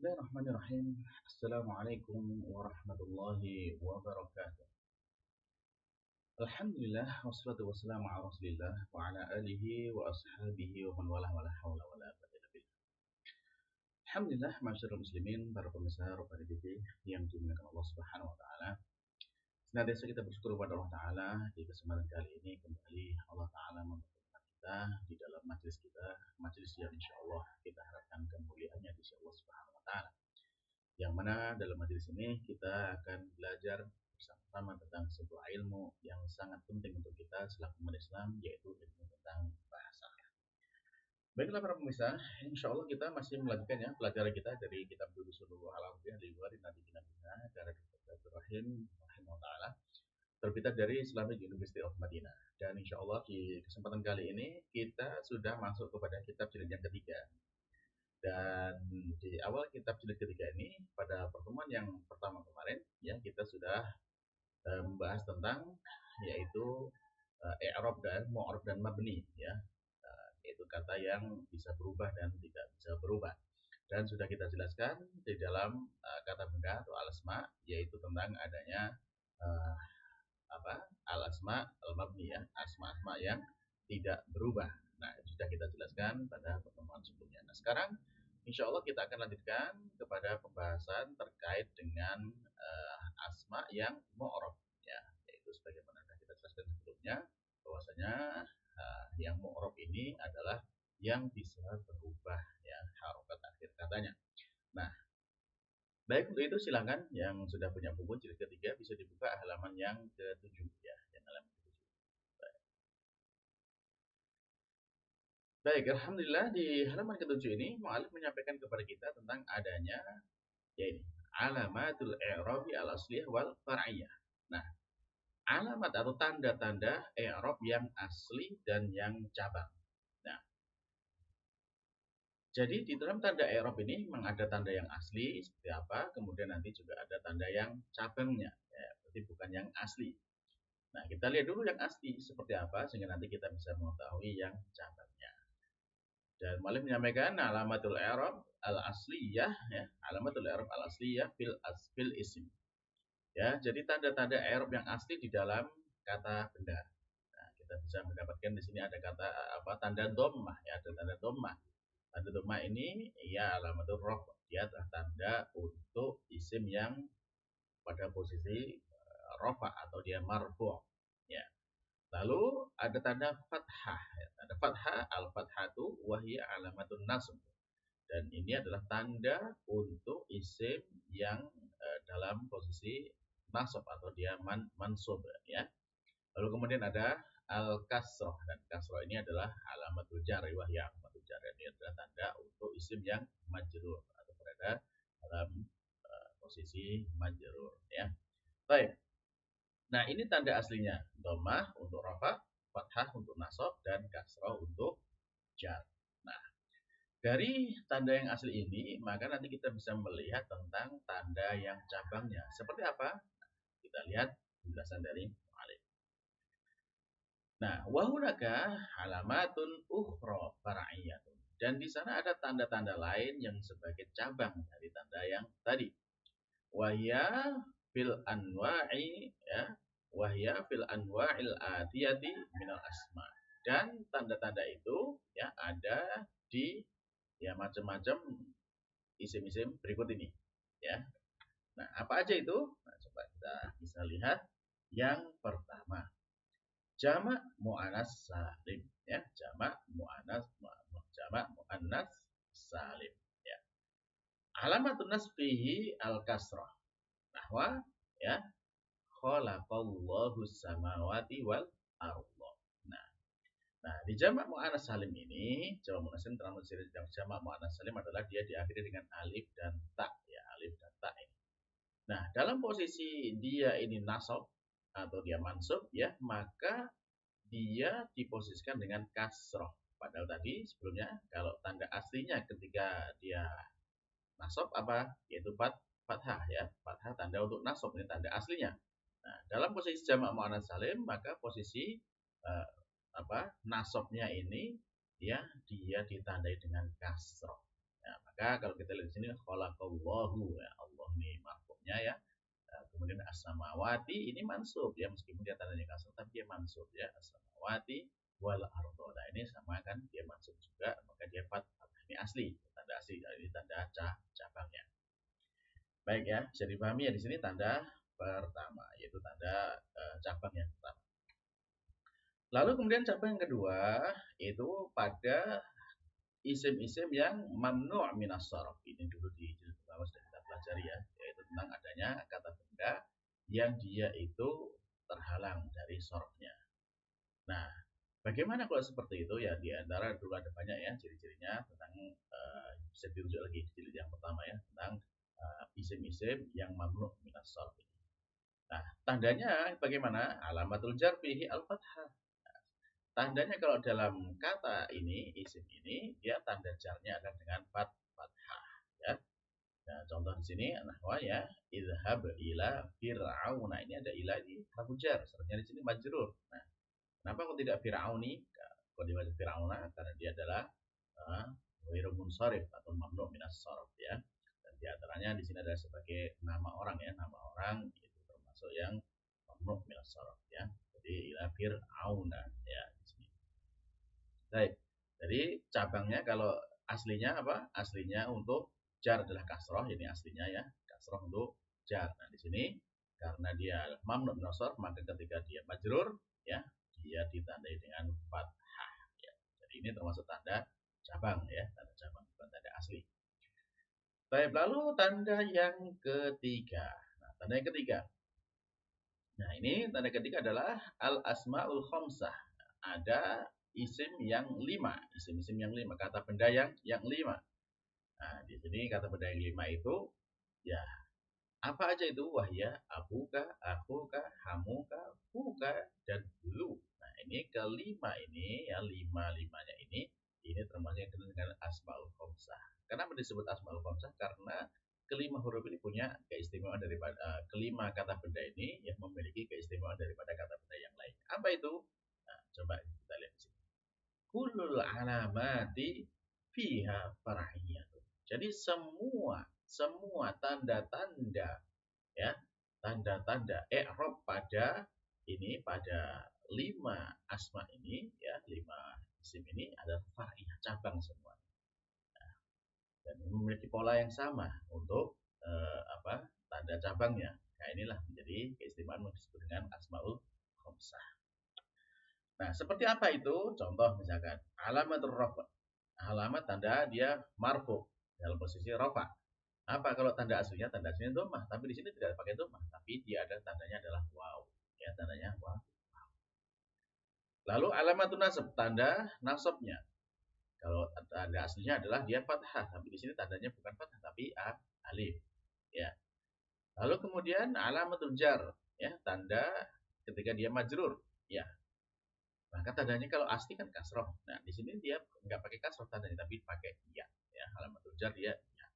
Bismillahirrahmanirrahim. Assalamualaikum warahmatullahi wabarakatuh. Alhamdulillah wassalatu wassalamu ala Rasulillah wa ala alihi wa ashabihi wa man walah wala haula wala quwwata illa billah. Alhamdulillah, masyarul muslimin, para pemirsa Robbani TV yang dimuliakan Allah Subhanahu wa taala. Senantiasa kita bersyukur kepada Allah taala di kesempatan kali ini kembali Allah taala mempertemukan kita di dalam majelis kita, majelis yang insyaallah kita harapkan kemuliaannya di sisi Allah Subhanahu wa taala. Yang mana dalam majelis ini kita akan belajar bersama-sama tentang sebuah ilmu yang sangat penting untuk kita selaku umat Islam, yaitu ilmu tentang bahasa. Baiklah para pemirsa, insya Allah kita masih melanjutkan ya pelajaran kita dari kitab Durusul Al-Arabiyah li Ghairi Nabi Bina karya Dr. Rahim rahimahullah terbitan dari Islamic University of Madinah. Dan insya Allah di kesempatan kali ini kita sudah masuk kepada kitab jilid yang ketiga. Dan di awal kitab jilid ketiga ini, pada pertemuan yang pertama kemarin, ya kita sudah membahas tentang yaitu i'rab dan mu'rab dan mabni, ya, yaitu kata yang bisa berubah dan tidak bisa berubah. Dan sudah kita jelaskan di dalam kata benda atau al-asma, yaitu tentang adanya al-asma al-mabni, ya, asma-asma yang tidak berubah. Nah, sudah kita jelaskan pada pertemuan sebelumnya. Nah, sekarang insya Allah kita akan lanjutkan kepada pembahasan terkait dengan asma yang mu'rab, ya, yaitu sebagaimana sudah kita jelaskan sebelumnya bahwasanya yang mu'rab ini adalah yang bisa berubah, ya, harokat akhir katanya. Nah, baik untuk itu silakan yang sudah punya buku jilid ketiga bisa dibuka halaman yang ke-7, ya, yang halaman ke-7. Baik, alhamdulillah di halaman ke-7 ini mu'alif menyampaikan kepada kita tentang adanya yaitu alamatul i'rabi al-asliyah wal far'iyah. Nah, alamat atau tanda-tanda i'rab yang asli dan yang cabang. Nah, jadi di dalam tanda i'rab ini memang ada tanda yang asli seperti apa, kemudian nanti juga ada tanda yang cabangnya, ya, berarti bukan yang asli. Nah, kita lihat dulu yang asli seperti apa sehingga nanti kita bisa mengetahui yang cabangnya. Dan mu'alif menyampaikan alamatul i'rab al-asliyah, ya, alamatul i'rab al-asliyah fil isim. Ya, jadi tanda-tanda i'rab yang asli di dalam kata benda. Nah, kita bisa mendapatkan di sini ada kata tanda dhammah, ya, ada tanda dhammah. Tanda dhammah ini ya alamatul raf', dia adalah tanda untuk isim yang pada posisi rafa atau dia marfu', ya. Lalu ada tanda fathah, ya. Tanda fathah, al-fathatu wahya alamatun nasb. Dan ini adalah tanda untuk isim yang dalam posisi nasab atau dia mansub, ya. Lalu kemudian ada al-kasrah, dan kasrah ini adalah alamatul jar, wahya alamatul jar. Ini adalah tanda untuk isim yang majrur atau berada dalam posisi majrur, ya. Baik. Nah, ini tanda aslinya. Dhammah untuk rafa, fathah untuk nasab, dan kasrah untuk jar. Nah, dari tanda yang asli ini, maka nanti kita bisa melihat tentang tanda yang cabangnya. Seperti apa? Kita lihat penjelasan dari mu'alif. Nah, wahunaka alamatun ukhra far'iyatun. Dan di sana ada tanda-tanda lain yang sebagai cabang dari tanda yang tadi. Wahya fil anwa'i, ya, wahya fil anwa'il atiyati minal asma. Dan tanda-tanda itu, ya, ada di, ya, macam-macam isim-isim berikut ini, ya. Nah, apa aja itu? Nah, coba kita bisa lihat. Yang pertama, jamak muannas salim, ya, jamak muannas salim, ya. Alamatun nasbihi al-kasrah. Nahwa, ya, khalaqallahu samawati wal ardh. Nah, di jamak muannas salim ini, jamak muannas salim termasuk ciri jamak muannas salim adalah dia diakhiri dengan alif dan ta, ya, alif dan ta ini. Nah, dalam posisi dia ini nasab atau dia mansub, ya, maka dia diposisikan dengan kasroh. Padahal tadi sebelumnya kalau tanda aslinya ketika dia nasab apa? Yaitu fathah, ya, fathah tanda untuk nasab, ini tanda aslinya. Nah, dalam posisi jamak muannas salim maka posisi nasabnya ini, ya, dia ditandai dengan kasroh. Nah, maka kalau kita lihat di sini khalaqallahu, ya, Allah ini marfu'nya ya. Kemudian as-samawati ini mansub ya, meskipun dia tandanya kasar tapi dia mansub ya, as-samawati wal ardo. Nah, ini sama kan, dia mansub juga, maka dia fathah. Ini asli, tanda asli, ini tanda cabangnya. Baik ya, bisa dipahami ya di sini tanda pertama, yaitu tanda cabang yang pertama. Lalu kemudian cabang yang kedua itu pada isim-isim yang mamnu' minas sarf. Ini dulu di jilid pertama sudah kita pelajari ya, yaitu tentang adanya kata benda yang dia itu terhalang dari sarfnya. Nah, bagaimana kalau seperti itu ya, di antara dulu ada banyak ya ciri-cirinya tentang bisa dirujuk lagi di jilid yang pertama ya, tentang isim-isim yang mamnu' minas sarf. Nah, tandanya bagaimana? Alamatul jar fihi al-fathah. Tandanya kalau dalam kata ini, isim ini, dia tanda jarnya adalah dengan fathah ya. Nah, contoh di sini nahwa ya, idhab ila fir'aun. Nah, ini ada ila di harfu jar, sebenarnya di sini majrur. Nah, kenapa kok tidak fir'auni? Kalau dibaca fir'auna karena dia adalah ghairu munsharif atau mamnu' minas sharf ya. Dan di antaranya di sini adalah sebagai nama orang ya, nama orang itu termasuk yang mamnu' minas sharf ya. Jadi ila fir'auna ya. Baik. Jadi cabangnya kalau aslinya apa? Aslinya untuk jar adalah kasroh, ini aslinya ya. Kasroh untuk jar. Nah, di sini karena dia mamnu' min as-sarf, maka ketika dia majrur ya, dia ditandai dengan fathah ya. Jadi ini termasuk tanda cabang ya, tanda cabang bukan tanda asli. Baik, lalu tanda yang ketiga. Nah, tanda yang ketiga. Nah, ini tanda ketiga adalah al-asmaul khamsah. Ada isim yang 5, isim-isim yang 5, kata benda yang 5. Nah, di sini kata benda yang 5 itu ya apa aja itu? Wahya, abuka, akuka, hamuka, fuka, dan lu. Nah, ini kelima ini ya, lima-limanya ini termasuk yang dikenal dengan asmaul khamsah. Kenapa disebut asmaul khamsah? Karena kelima huruf ini punya keistimewaan daripada kelima kata benda ini yang memiliki keistimewaan daripada kata benda yang lain. Apa itu? Nah, coba kita lihat di sini. Kullul alamati fiha farahiyatun. Jadi semua tanda-tanda ya, tanda-tanda i'rab pada lima asma ini ya, lima isim ini adalah far'iyah, cabang semua. Nah, dan memiliki pola yang sama untuk tanda cabangnya. Nah, inilah menjadi keistimewaan disebut dengan asmaul khamsah. Nah, seperti apa itu? Contoh misalkan alamatul rafa. Alamat tanda dia marfu dalam posisi rafa. Apa kalau tanda aslinya? Tanda aslinya dhammah, tapi di sini tidak pakai dhammah, tapi dia ada tandanya adalah waw. Ya, tandanya waw. Lalu alamatun nasab, tanda nasabnya. Kalau tanda aslinya adalah dia fathah, tapi di sini tandanya bukan fathah tapi alif. Ya. Lalu kemudian alamatul jar, ya, tanda ketika dia majrur. Ya, maka tandanya kalau asli kan kasroh. Nah, di sini dia nggak pakai kasroh tandanya, tapi pakai ya. Ya, alamatul jar dia ya.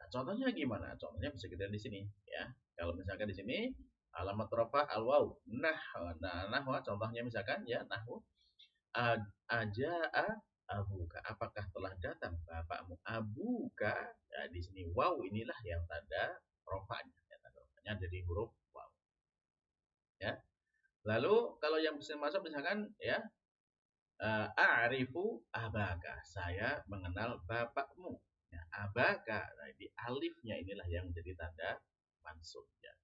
Nah, contohnya gimana? Contohnya bisa kita lihat di sini. Ya, kalau misalkan di sini alamat rafa al waw. Nahwa contohnya misalkan ya nahwu aja abuka. Apakah telah datang bapakmu? Abuka. Ya, di sini waw inilah yang tanda rofanya. Ya, tanda rofanya jadi huruf waw. Ya. Lalu kalau yang bisa masuk misalkan ya a'rifu abaka. Saya mengenal bapakmu. Nah, abaka. Nah, di alifnya inilah yang menjadi tanda mansub ya.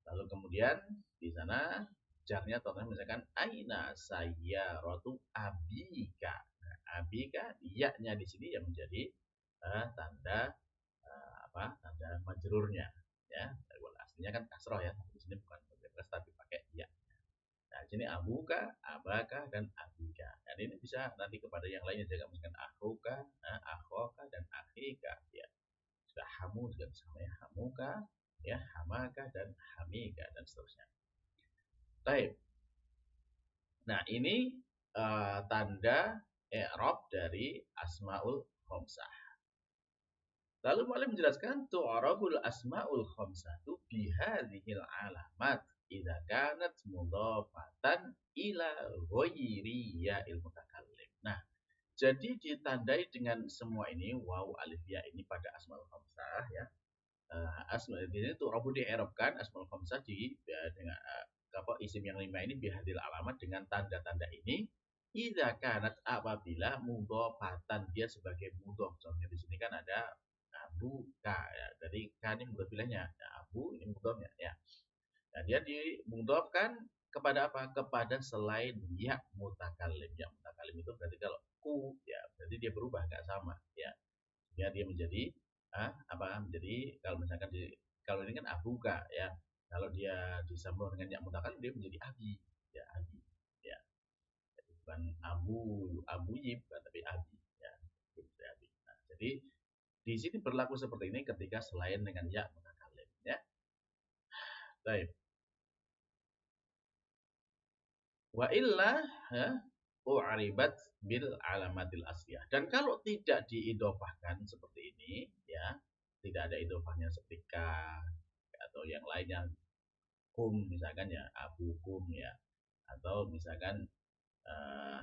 Lalu kemudian di sana jarnya contohnya misalkan aina sayyaratu abika. Nah, abika ya-nya di sini yang menjadi tanda tanda majrurnya ya. Aslinya kan kasroh ya. Di sini bukan kasroh tapi pakai ya. Nah, di sini abuka, abaka, dan abika. Dan ini bisa nanti kepada yang lainnya juga misalkan akhuka, akhoka, dan akhika. Ya, sudah hamu juga sama ya, hamuka, ya, hamaka, dan hamika, dan seterusnya. Baik. Nah, ini tanda i'rab dari asmaul khamsah. Lalu mulai menjelaskan tu'arabul asmaul khamsatu bihadhil alamat idza kanat mudhafatan ila ghairi ya'il mutakallim. Nah, Jadi ditandai dengan semua ini waw alif ya ini pada asmaul khamsah ya. Asma ini tuh rabu di'irabkan asmaul khamsah ya, dengan apa isim yang 5 ini bihadil alamat dengan tanda-tanda ini. Idza kanat apabila mudhofatan dia sebagai mudhof. Contohnya di sini kan ada abu ka ya. Dari ka ini mudhof ilainya. Nah, abu ini mudhofnya ya. Nah, dia dimudhofkan kepada apa? Kepada selain ya mutakallim. Ya mutakallim itu berarti kalau ku ya berarti dia berubah nggak sama ya. Dia menjadi apa? Menjadi kalau misalkan kalau ini kan abuka ya. Kalau dia disambung dengan ya mutakallim dia menjadi abi. Ya abi. Ya. Jadi bukan abu yib tapi abi ya. Abi. Nah, jadi di sini berlaku seperti ini ketika selain dengan ya mutakallim ya. Baik. Wa illa ya, u'ribat bil alamatil asliyah. Dan kalau tidak diidofahkan seperti ini ya, tidak ada idofahnya seperti ka atau yang lainnya kum misalkan ya, abu kum ya, atau misalkan uh,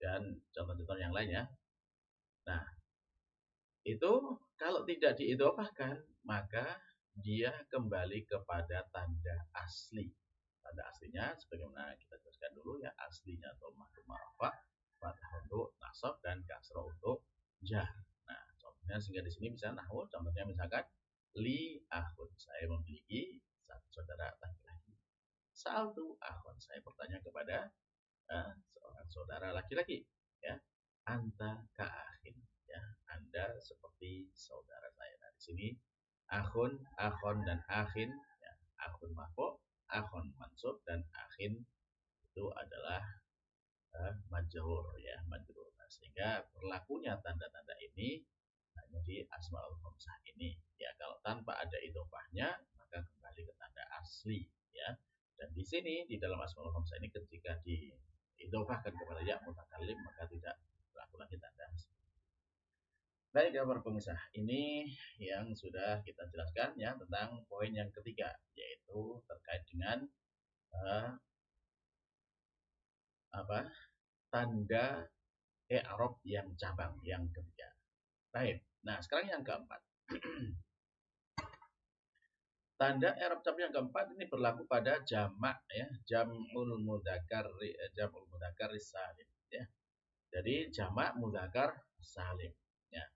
dan contoh-contoh yang lainnya. Nah, itu kalau tidak diidofahkan maka dia kembali kepada tanda asli. Tanda aslinya sebagaimana kita jelaskan dulu ya, aslinya dhammah ma'rifah, fathah untuk nasab dan kasrah untuk jar. Nah, contohnya sehingga di sini bisa nahwu, contohnya misalkan li akhun, saya memiliki satu saudara laki-laki. Sa'altu akhun, saya bertanya kepada seorang saudara laki-laki ya. Anta ka akhin ya, Anda seperti saudara saya. Nah, di sini akhun dan akhin ya, akhun marfu, akhun mansub dan akhin itu adalah majrur ya, majrur. Nah, sehingga berlakunya tanda-tanda ini hanya di asmaul khamsah ini ya. Kalau tanpa ada idhofahnya maka kembali ke tanda asli ya. Dan di sini di dalam asmaul khamsah ini ketika diidhofahkan kepada ya mutakallim maka tidak berlaku lagi tanda asli. Baik ya para pemirsa, ini yang sudah kita jelaskan ya tentang poin yang ketiga, yaitu terkait dengan apa tanda i'rab yang cabang yang ketiga. Baik, nah sekarang yang keempat. Tanda i'rab cabang yang keempat ini berlaku pada jamak ya, jam'ul mudzakkar salim ya. Jadi jamak mudzakkar salim ya.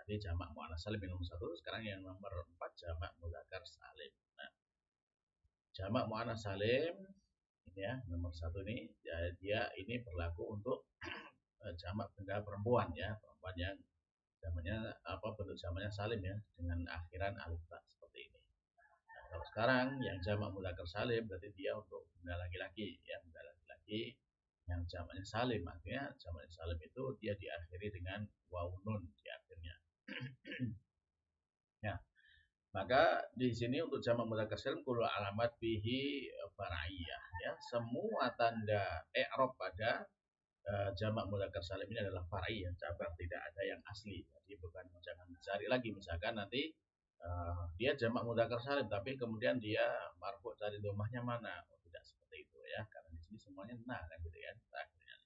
Tadi jamak muannats salim yang nomor 1, sekarang yang nomor 4 jamak mudzakkar salim. Nah, jamak muannats salim ini ya, nomor 1 ini ya, dia ini berlaku untuk jamak benda perempuan ya, perempuan yang namanya apa bentuk jamaknya salim ya dengan akhiran alif ta seperti ini. Nah, kalau sekarang yang jamak mudzakkar salim berarti dia untuk benda laki-laki ya, benda laki-laki yang jamaknya salim, artinya jamaknya salim itu dia diakhiri dengan waw nun di akhirnya. Ya, maka di sini untuk jamak mudzakkar salim kullu alamat bihi far'iyah ya, semua tanda i'rab pada jamak mudzakkar salim ini adalah far'i ya, cabang, tidak ada yang asli. Jadi bukan, jangan dicari lagi misalkan nanti dia jamak mudzakkar salim tapi kemudian dia marfu, cari dhammahnya mana. Oh, tidak seperti itu ya, karena di sini semuanya nah kan gitu ya. Akhirnya.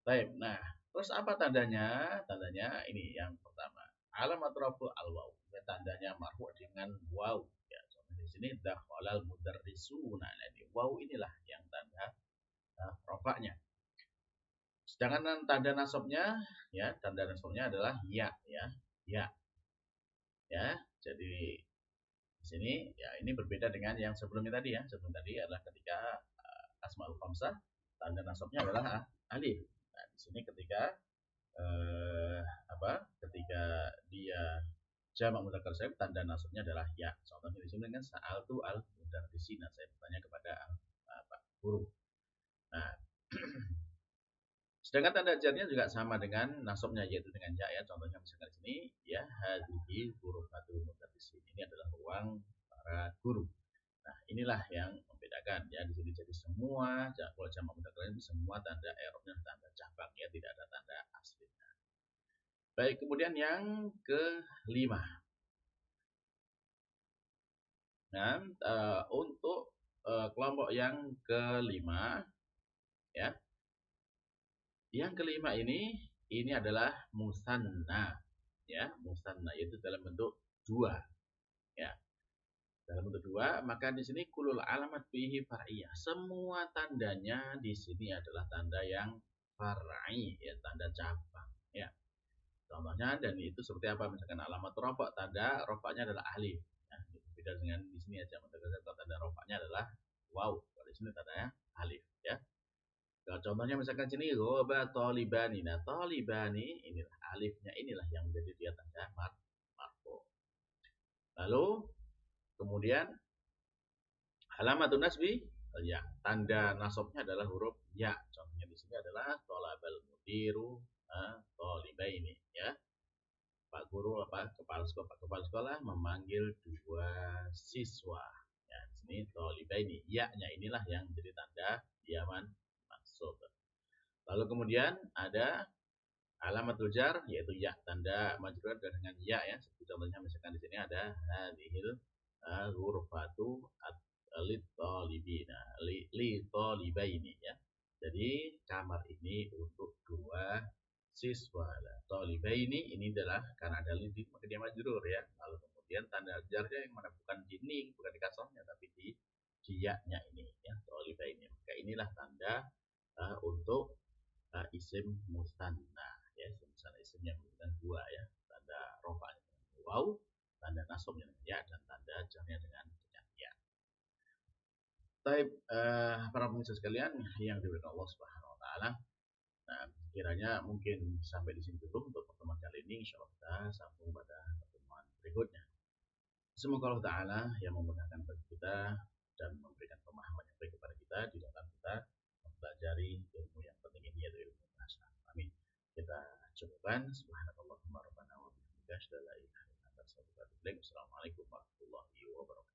Baik, nah terus apa tandanya? Tandanya ini yang pertama, alamat rafu al-waw. Ya, tandanya marfu dengan waw ya. Contoh di sini dakhalal mudarrisuna. Nah, ini waw inilah yang tanda rafa'nya. Sedangkan tanda nasabnya ya, tanda nasabnya adalah ya ya. Ya. Ya. Jadi di sini ya ini berbeda dengan yang sebelumnya tadi ya. Sebelum tadi adalah ketika asmaul khamsah tanda nasabnya adalah alif. Nah, di sini ketika ketika dia jamak mudzakkar salim tanda nasabnya adalah ya. Contohnya di sini kan sa'altu al mudarrisina, saya bertanya kepada guru. Nah, sedangkan tanda jarnya juga sama dengan nasabnya yaitu dengan ya ya. Contohnya misalkan di sini ya hadhihi ghurfatul mudarrisin. Ini adalah ruang para guru. Nah, inilah yang membedakan ya. Di sini jadi semua kalau jamak mudzakkar ini semua tanda i'rabnya tanda cabang ya, tidak ada tanda aslinya. Baik, kemudian yang kelima. Nah, untuk kelompok yang kelima ya. Yang kelima ini adalah musanna, ya, musanna itu dalam bentuk dua, ya. Dalam bentuk dua, maka di sini kulul alamat fihi far'iyah. Semua tandanya di sini adalah tanda yang far'i, ya, tanda cabang, ya. Contohnya dan itu seperti apa? Misalkan alamat rofak, tanda rofaknya adalah alif. Ya, beda dengan di sini aja. Misalkan tanda rofaknya adalah wow. Kalau di sini tandanya alif, ya. Kalau contohnya misalkan sini roba tolibani. Nah, tolibani inilah alifnya inilah yang menjadi dia tanda marfu. Lalu kemudian alamatun nasbi ya, tanda nasabnya adalah huruf ya. Contohnya di sini adalah tolabal mudiru tolibaini, ya. Pak guru kepala sekolah memanggil dua siswa. Ya, di sini tolibaini. Ya-nya inilah yang menjadi tanda diaman maksud. Lalu kemudian ada alamatul jar yaitu ya, tanda majrur dengan ya, ya. Seperti contohnya misalkan di sini ada hadhil ghurfatu lit talibina li talibaini, ya. Jadi kamar ini untuk dua siswa. Talibaini ini adalah karena ada lid maka dia majrur, ya. Lalu kemudian tanda jarnya yang mana bukan di ning, bukan di kasrahnya tapi di ya-nya ini, ya, talibaini. Maka inilah tanda untuk isim musanna, ya, misalnya isim yang menggunakan dua, ya, tanda rofanya dengan waw, tanda nasabnya dengan ya, dan tanda jarnya dengan ya. Baik, para pemirsa sekalian yang diberkahi Allah Subhanahu wa taala. Nah, kiranya mungkin sampai di sini dulu untuk pertemuan kali ini. Insyaallah kita sambung pada pertemuan berikutnya. Semoga Allah taala yang memudahkan bagi kita dan memberikan pemahaman yang baik kepada kita di dalam kita mempelajari ilmu yang penting ini, yaitu ilmu bahasa. Amin. Kita cukupkan. Subhanakallahumma rabbana wa bihamdika asyhadu an la ilaha illa anta astaghfiruka wa atubu ilaik. Assalamualaikum warahmatullahi wabarakatuh.